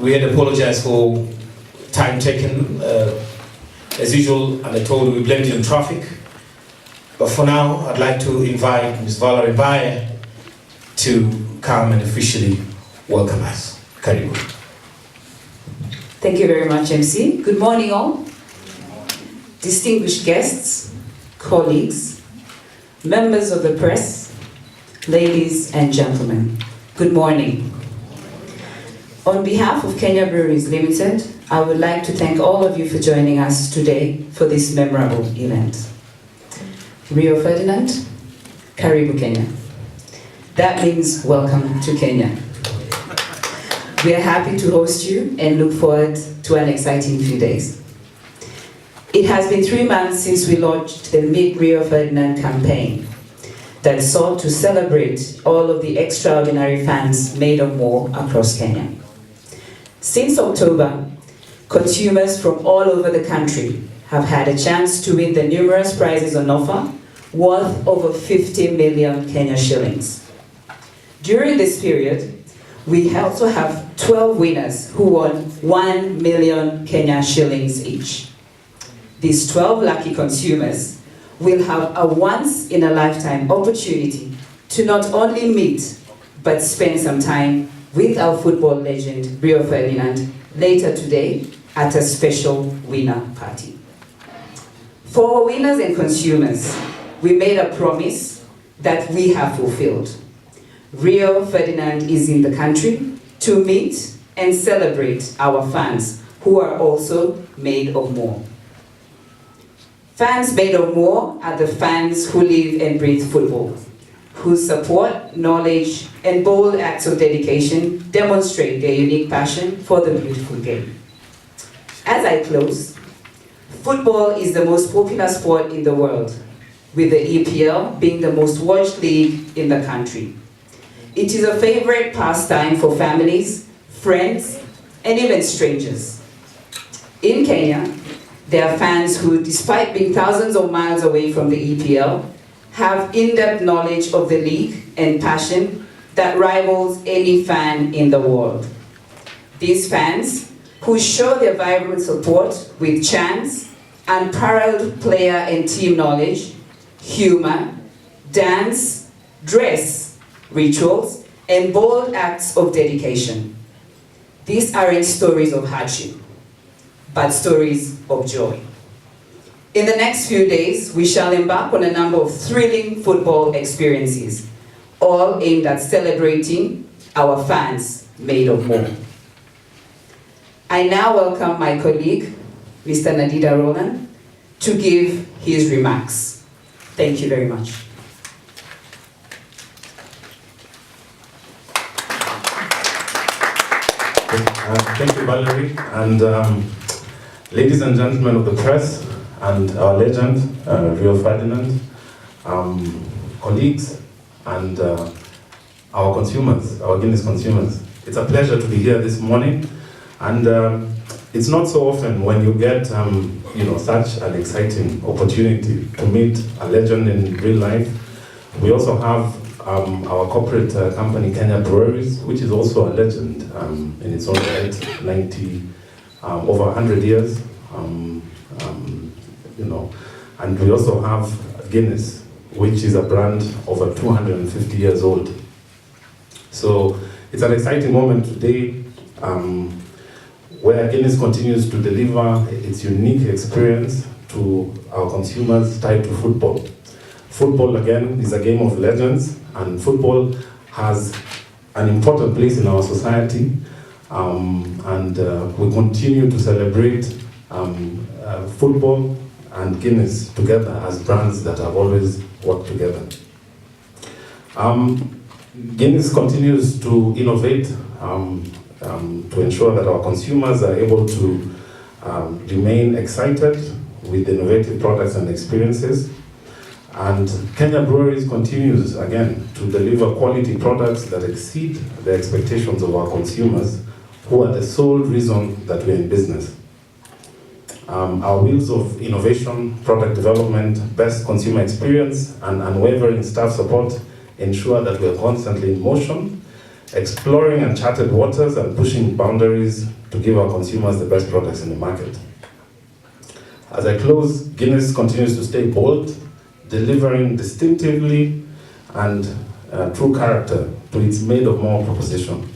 we had apologized for time taken. As usual, and I told you we blamed you on traffic. But for now, I'd like to invite Ms. Valerie Baye to come and officially welcome us. Karibu. Thank you very much, MC. Good morning, all. Distinguished guests, colleagues, members of the press, ladies and gentlemen, good morning. On behalf of Kenya Breweries Limited, I would like to thank all of you for joining us today for this memorable event. Rio Ferdinand, Karibu Kenya. That means welcome to Kenya. We are happy to host you and look forward to an exciting few days. It has been 3 months since we launched the Meet Rio Ferdinand campaign that sought to celebrate all of the extraordinary fans made of more across Kenya. Since October, consumers from all over the country have had a chance to win the numerous prizes on offer, worth over 50 million Kenya shillings. During this period, we also have 12 winners who won 1 million Kenya shillings each. These 12 lucky consumers will have a once-in-a-lifetime opportunity to not only meet, but spend some time with our football legend, Rio Ferdinand, later today at a special winner party. For our winners and consumers, we made a promise that we have fulfilled. Rio Ferdinand is in the country to meet and celebrate our fans, who are also made of more. Fans made of more are the fans who live and breathe football, whose support, knowledge, and bold acts of dedication demonstrate their unique passion for the beautiful game. As I close, football is the most popular sport in the world, with the EPL being the most watched league in the country. It is a favorite pastime for families, friends, and even strangers. In Kenya, there are fans who, despite being thousands of miles away from the EPL, have in-depth knowledge of the league and passion that rivals any fan in the world. These fans, who show their vibrant support with chants, unparalleled player and team knowledge, humor, dance, dress, rituals, and bold acts of dedication. These aren't stories of hardship, but stories of joy. In the next few days, we shall embark on a number of thrilling football experiences, all aimed at celebrating our fans made of more. I now welcome my colleague, Mr. Nadida Roland, to give his remarks. Thank you very much. Thank you, Valerie, and ladies and gentlemen of the press, and our legend, Rio Ferdinand, colleagues, and our consumers, our Guinness consumers. It's a pleasure to be here this morning, and it's not so often when you get such an exciting opportunity to meet a legend in real life. We also have our corporate company, Kenya Breweries, which is also a legend in its own right, over 100 years, and we also have Guinness, which is a brand over 250 years old. So it's an exciting moment today, where Guinness continues to deliver its unique experience to our consumers tied to football. Football, again, is a game of legends, and football has an important place in our society, and we continue to celebrate football and Guinness together as brands that have always worked together. Guinness continues to innovate to ensure that our consumers are able to remain excited with innovative products and experiences. And Kenya Breweries continues, again, to deliver quality products that exceed the expectations of our consumers, who are the sole reason that we're in business. Our wheels of innovation, product development, best consumer experience, and unwavering staff support ensure that we're constantly in motion, exploring uncharted waters and pushing boundaries to give our consumers the best products in the market. As I close, Guinness continues to stay bold, delivering distinctively and true character to its made of more proposition.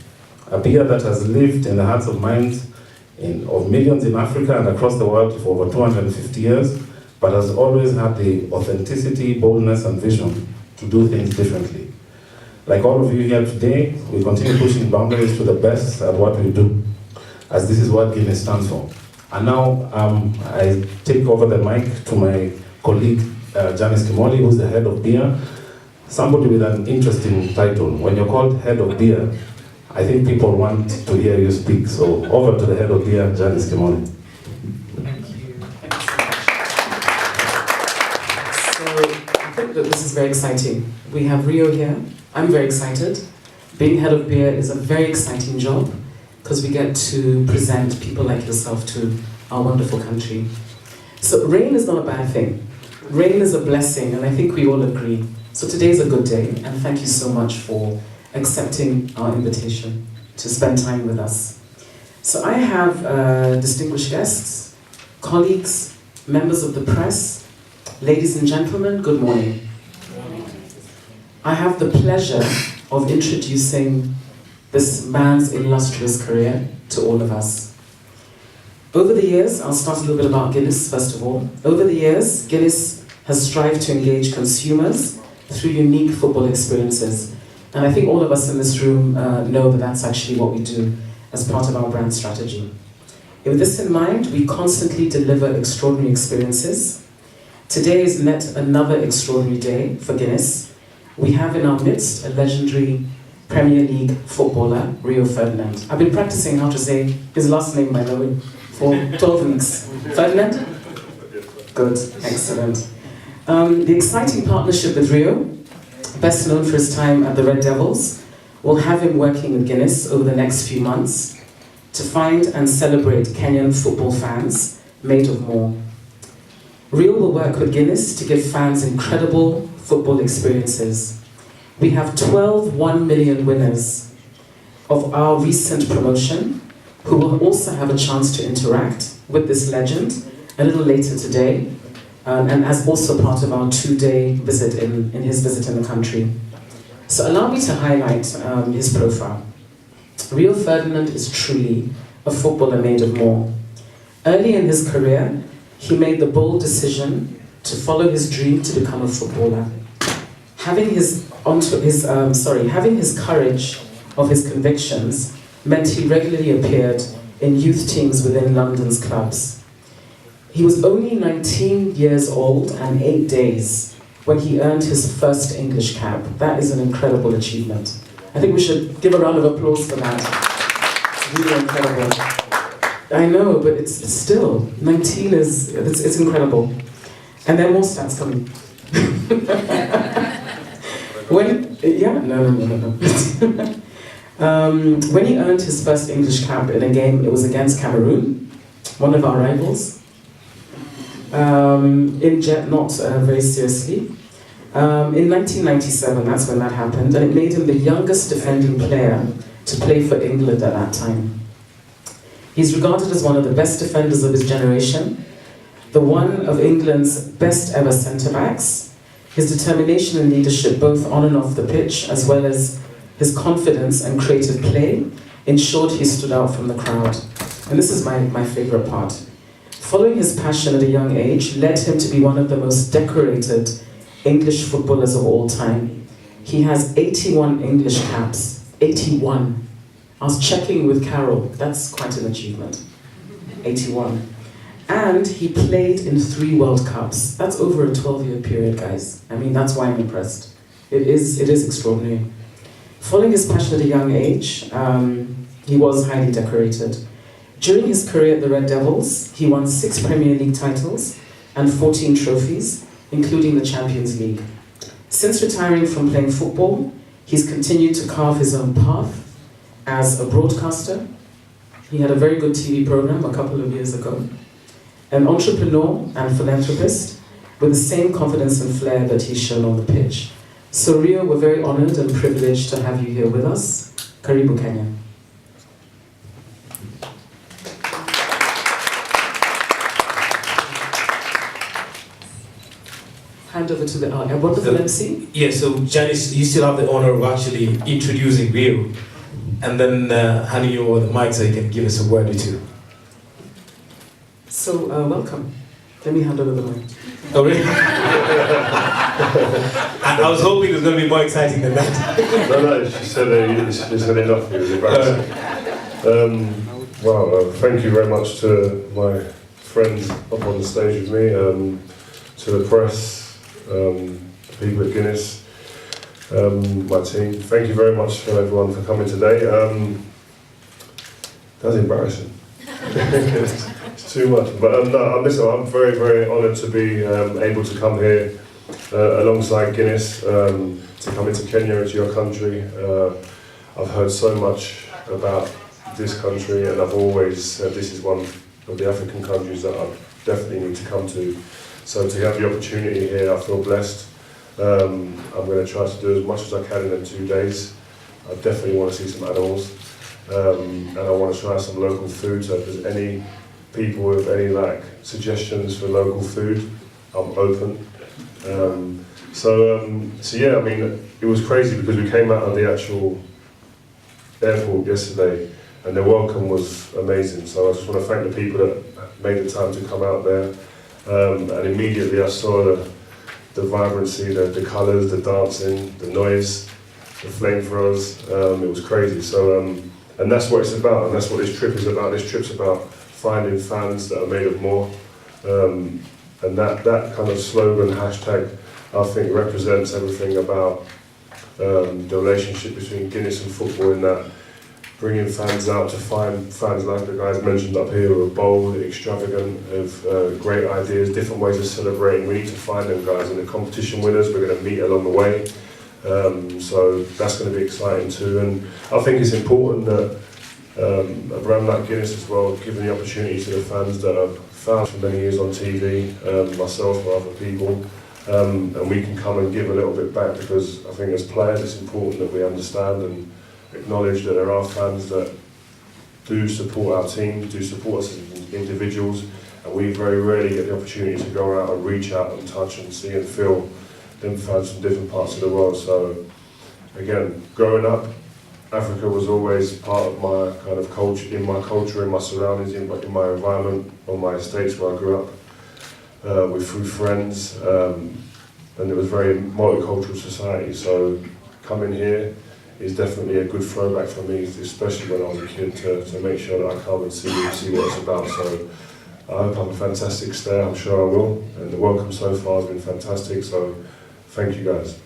A beer that has lived in the hearts and minds of millions in Africa and across the world for over 250 years, but has always had the authenticity, boldness, and vision to do things differently. Like all of you here today, we continue pushing boundaries to the best at what we do, as this is what Guinness stands for. And now I take over the mic to my colleague, Janice Kimoli, who's the head of beer. Somebody with an interesting title. When you're called head of beer, I think people want to hear you speak. So over to the head of beer, Janice Kimoli. Thank you. So I think that this is very exciting. We have Rio here. I'm very excited. Being head of beer is a very exciting job because we get to present people like yourself to our wonderful country. So rain is not a bad thing. Rain is a blessing, and I think we all agree. So today is a good day, and thank you so much for accepting our invitation to spend time with us. So I have distinguished guests, colleagues, members of the press, ladies and gentlemen, good morning. I have the pleasure of introducing this man's illustrious career to all of us. Over the years, I'll start a little bit about Guinness first of all. Over the years, Guinness has strived to engage consumers through unique football experiences. And I think all of us in this room know that that's actually what we do as part of our brand strategy. With this in mind, we constantly deliver extraordinary experiences. Today is yet another extraordinary day for Guinness. We have in our midst a legendary Premier League footballer, Rio Ferdinand. I've been practicing how to say his last name, by the way, for 12 weeks. Ferdinand? Good, excellent. The exciting partnership with Rio, best known for his time at the Red Devils, will have him working with Guinness over the next few months to find and celebrate Kenyan football fans made of more. Rio will work with Guinness to give fans incredible football experiences. We have 12 1 million winners of our recent promotion who will also have a chance to interact with this legend a little later today, and as also part of our 2-day visit in his visit in the country. So allow me to highlight his profile. Rio Ferdinand is truly a footballer made of more. Early in his career, he made the bold decision to follow his dream to become a footballer. Having his courage of his convictions meant he regularly appeared in youth teams within London's clubs. He was only 19 years old and 8 days when he earned his first English cap. That is an incredible achievement. I think we should give a round of applause for that. It's really incredible. I know, but it's still, 19 it's incredible. And there are more stats coming. When he earned his first English cap in a game, it was against Cameroon, one of our rivals. Not very seriously. In 1997, that's when that happened, and it made him the youngest defending player to play for England at that time. He's regarded as one of the best defenders of his generation, the one of England's best ever centre-backs. His determination and leadership, both on and off the pitch, as well as his confidence and creative play, ensured he stood out from the crowd. And this is my favorite part. Following his passion at a young age led him to be one of the most decorated English footballers of all time. He has 81 English caps. 81. I was checking with Carol. That's quite an achievement. 81. And he played in 3 World Cups. That's over a 12-year period, guys. I mean, that's why I'm impressed. It is extraordinary. Following his passion at a young age, he was highly decorated. During his career at the Red Devils, he won 6 Premier League titles and 14 trophies, including the Champions League. Since retiring from playing football, he's continued to carve his own path as a broadcaster. He had a very good TV program a couple of years ago. An entrepreneur and philanthropist with the same confidence and flair that he's shown on the pitch. So Rio, we're very honored and privileged to have you here with us. Karibu Kenya. Hand over to the wonderful MC. Yeah, so Janice, you still have the honor of actually introducing Rio, and then handing you over the mic so you can give us a word or two. So, welcome. Let me hand over the mic. Oh, really? I was hoping it was going to be more exciting than that. No, she said enough. It was embarrassing. Thank you very much to my friends up on the stage with me, to the press, the people at Guinness, my team. Thank you very much for everyone for coming today. That's embarrassing. It's too much. But no, I'm very, very honoured to be able to come here alongside Guinness, to come into Kenya, into your country. I've heard so much about this country, and I've always said this is one of the African countries that I definitely need to come to. So to have the opportunity here, I feel blessed. I'm going to try to do as much as I can in them 2 days. I definitely want to see some animals, and I want to try some local food. So if there's any people with any suggestions for local food, I'm open. So yeah, I mean, it was crazy because we came out of the actual airport yesterday, and the welcome was amazing. So I just want to thank the people that made the time to come out there. And immediately I saw the vibrancy, the colours, the dancing, the noise, the flamethrowers. It was crazy. So, and that's what it's about, and that's what this trip is about. This trip's about finding fans that are made of more. And that kind of slogan, hashtag, I think represents everything about the relationship between Guinness and football, in that bringing fans out to find fans like the guys mentioned up here who are bold, extravagant, have great ideas, different ways of celebrating. We need to find them guys, and the competition winners we're going to meet along the way. So that's going to be exciting too. And I think it's important that a brand like Guinness as well, giving the opportunity to the fans that I've found for many years on TV, myself or other people, and we can come and give a little bit back, because I think as players it's important that we understand and acknowledge that there are fans that do support our team, do support us as individuals, and we very rarely get the opportunity to go out and reach out and touch and see and feel them fans from different parts of the world. So again, growing up, Africa was always part of my kind of culture, in my surroundings, in my environment, on my estates where I grew up, through friends, and it was very multicultural society. So coming here is definitely a good throwback for me, especially when I was a kid, to make sure that I come and see what it's about. So I hope I have a fantastic stay, I'm sure I will, and the welcome so far has been fantastic, so thank you guys.